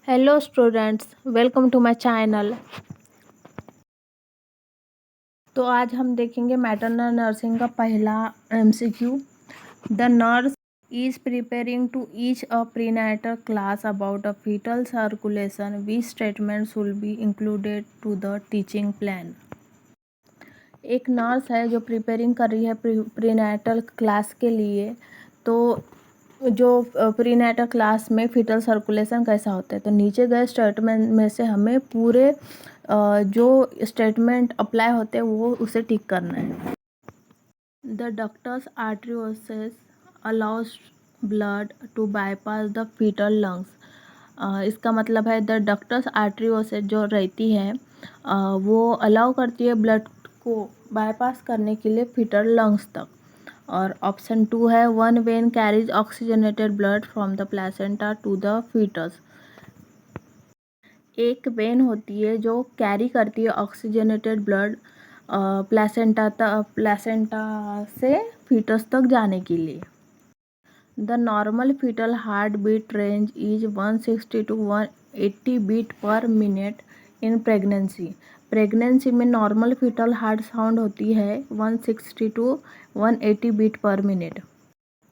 Hello students, welcome to my channel. तो आज हम देखेंगे मैटरनल नर्सिंग का पहला MCQ. The nurse is preparing to each a prenatal class about a fetal circulation which statements will be included to the teaching plan. एक nurse है जो preparing कर रही है प्रीनेटल क्लास के लिए। तो जो प्रीनेटल क्लास में फीटल सर्कुलेशन कैसा होता है, तो नीचे गए स्टेटमेंट में से हमें पूरे जो स्टेटमेंट अप्लाई होते हैं वो उसे टिक करना है। The ductus arteriosus allows blood to bypass the fetal lungs. इसका मतलब है द डक्टस आर्टरियोसेस जो रहती है वो अलाउ करती है ब्लड को बाईपास करने के लिए फीटल लंग्स तक। और ऑप्शन 2 है one vein carries oxygenated blood from the placenta to the fetus. एक वेन होती है जो कैरी करती है ऑक्सीजनेटेड ब्लड प्लेसेंटा से फीटस तक जाने के लिए। The normal fetal heart beat range is 160 to 180 beat per minute in pregnancy. Pregnancy में नॉर्मल फीटल हार्ट साउंड होती है 160 to 180 beat per minute.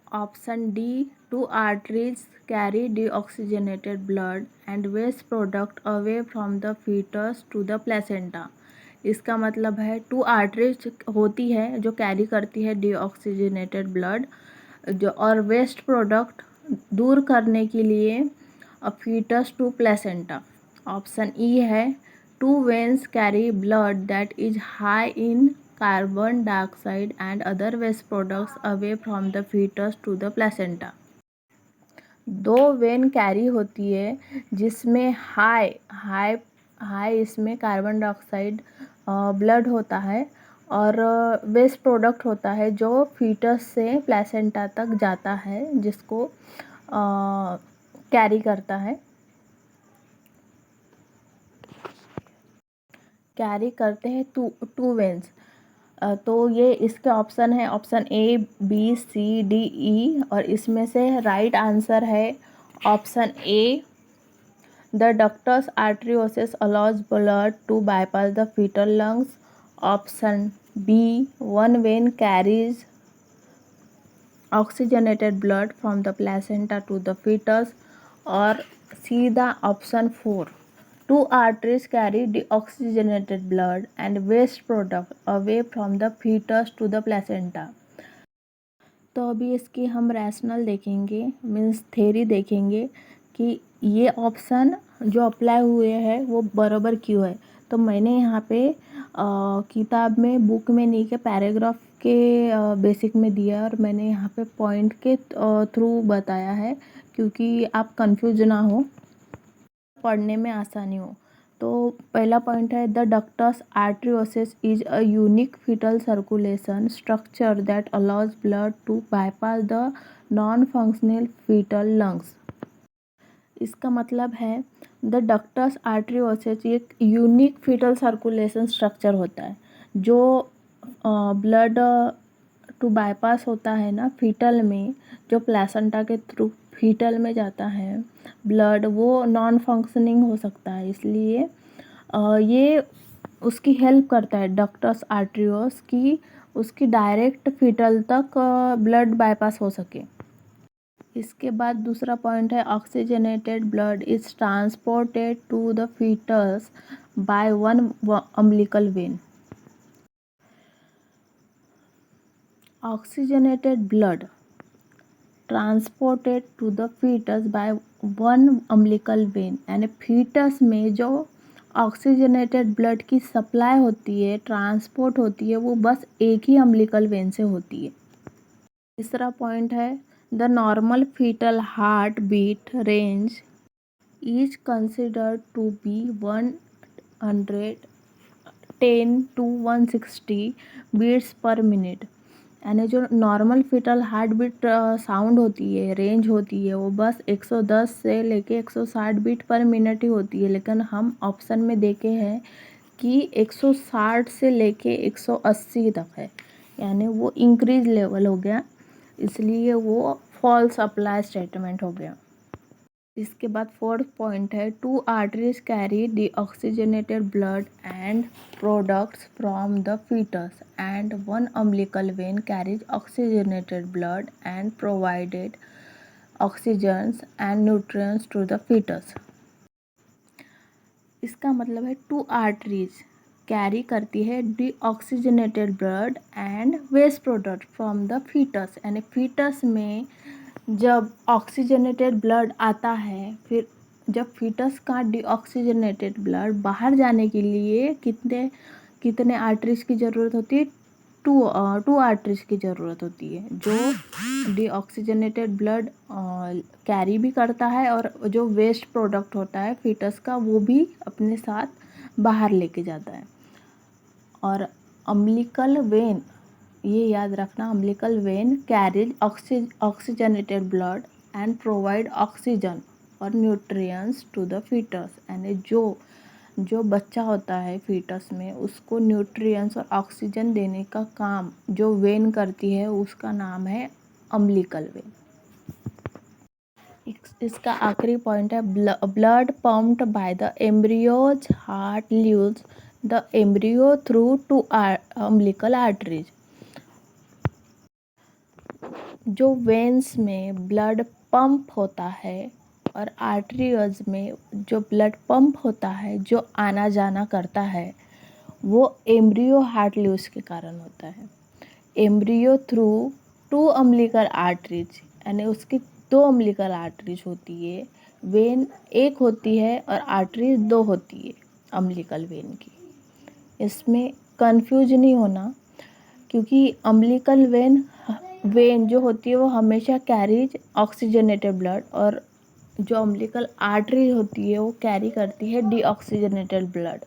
Option D, two arteries carry deoxygenated blood and waste product away from the fetus to the placenta. इसका मतलब है to arteries होती है जो carry करती है डीऑक्सीजनेटेड ब्लड जो और वेस्ट प्रोडक्ट दूर करने के लिए fetus to placenta. Option E है two veins carry blood that is high in carbon dioxide and other waste products away from the fetus to the placenta. दो वेन कैरी होती है जिसमें हाई हाई हाई इसमें carbon dioxide blood होता है और waste product होता है जो फीटस से प्लेसेंटा तक जाता है, जिसको कैरी करता है, कैरी करते हैं टू वेन्स। तो ये इसके ऑप्शन है option A B C D E, और इसमें से राइट आंसर है option A the ductus arteriosus allows blood to bypass the fetal lungs. Option B one vein carries oxygenated blood from the placenta to the fetus, और सीधा option 4 two arteries carry deoxygenated blood and waste product away from the fetus to the placenta। तो अभी इसकी हम rational देखेंगे, means theory देखेंगे कि ये ऑप्शन जो अप्लाई हुए हैं वो बराबर क्यों है। तो मैंने यहाँ पे किताब में बुक में नहीं के पैराग्राफ के बेसिक में दिया है और मैंने यहाँ पे पॉइंट के थ्रू बताया है क्योंकि आप कंफ्यूज ना हो, पढ़ने में आसानी हो। तो पहला पॉइंट है the ductus arteriosus is a unique fetal circulation structure that allows blood to bypass the non functional fetal lungs. इसका मतलब है द डक्टस आर्टरियोसेस एक यूनिक फीटल सर्कुलेशन स्ट्रक्चर होता है जो ब्लड टू बाईपास होता है ना फीटल में, जो प्लेसेंटा के थ्रू फीटल में जाता है ब्लड, वो नॉन फंक्शनिंग हो सकता है, इसलिए ये उसकी हेल्प करता है डक्टस आर्टरियोस की उसकी डायरेक्ट फीटल तक ब्लड बाईपास हो सके। इसके बाद दूसरा पॉइंट है oxygenated blood is transported to the fetus by one umbilical vein. Oxygenated blood transported to the fetus by one umbilical vein, यानी फीटस में जो ऑक्सीजनेटेड ब्लड की सप्लाई होती है, ट्रांसपोर्ट होती है, वो बस एक ही अम्बिलिकल वेन से होती है। तीसरा पॉइंट है the normal fetal heart beat range is considered to be 110 to 160 beats per minute, यानी जो normal fetal heart beat sound होती है, रेंज होती है, वो बस 110 से लेके 160 बीट पर मिनट ही होती है। लेकिन हम ऑप्शन में देखे हैं कि 160 से लेके 180 तक है, यानी वो इंक्रीज लेवल हो गया, इसलिए वो फॉल्स अप्लाई स्टेटमेंट हो गया। इसके बाद फोर्थ पॉइंट है, 2 arteries carry deoxygenated blood and products from the fetus and 1 umbilical vein carries oxygenated blood and provided oxygen and nutrients to the fetus. इसका मतलब है 2 आर्टरीज कैरी करती है deoxygenated blood and waste product from the fetus, यानी fetus में जब oxygenated blood आता है, फिर जब फीटस का डीऑक्सीजनेटेड ब्लड बाहर जाने के लिए कितने कितने आर्टरीज की ज़रूरत होती है? टू आर्टरीज की ज़रूरत होती है, जो डीऑक्सीजनेटेड ब्लड कैरी भी करता है और जो वेस्ट प्रोडक्ट होता है फीटस का वो भी अपने साथ बाहर लेके जाता है। और अम्बिलिकल वेन, ये याद रखना, umbilical vein carries oxygenated blood and provide oxygen और न्यूट्रिएंट्स टू द फीटस, यानी जो बच्चा होता है फीटस में उसको न्यूट्रिएंट्स और ऑक्सीजन देने का काम जो वेन करती है उसका नाम है अम्बिलिकल वेन। इसका आखिरी पॉइंट है, blood pumped by the embryos heart leaves the embryo through 2 umbilical arteries. जो वेन्स में ब्लड पंप होता है और आर्टरीज में जो ब्लड पंप होता है, जो आना जाना करता है, वो एम्ब्रियो हार्ट लीव्स के कारण होता है। एम्ब्रियो थ्रू 2 अम्बिलिकल आर्टरीज, यानी उसकी 2 अम्बिलिकल आर्टरीज होती है। वेन एक होती है और आर्टरीज 2 होती है अम्बिलिकल वेन की। इसमें कंफ्यूज नहीं होना, क्योंकि अम्बिलिकल वेन जो होती है वो हमेशा कैरीज ऑक्सीजनेटेड ब्लड, और जो अम्बिलिकल आर्टरी होती है वो कैरी करती है डीऑक्सीजनेटेड ब्लड।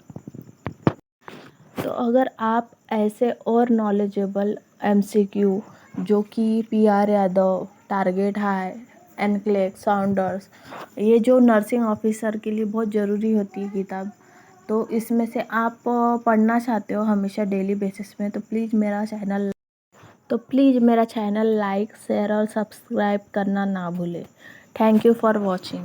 तो अगर आप ऐसे और नॉलेजेबल MCQ जो कि PR Yadav, target high, NCLEX, Saunders, ये जो नर्सिंग ऑफिसर के लिए बहुत ज़रूरी होती है किताब, तो इसमें से आप पढ़ना चाहते हो हमेशा डेली बेसिस में, तो प्लीज़ मेरा चैनल लाइक, शेयर और सब्सक्राइब करना ना भूलें। Thank you for watching.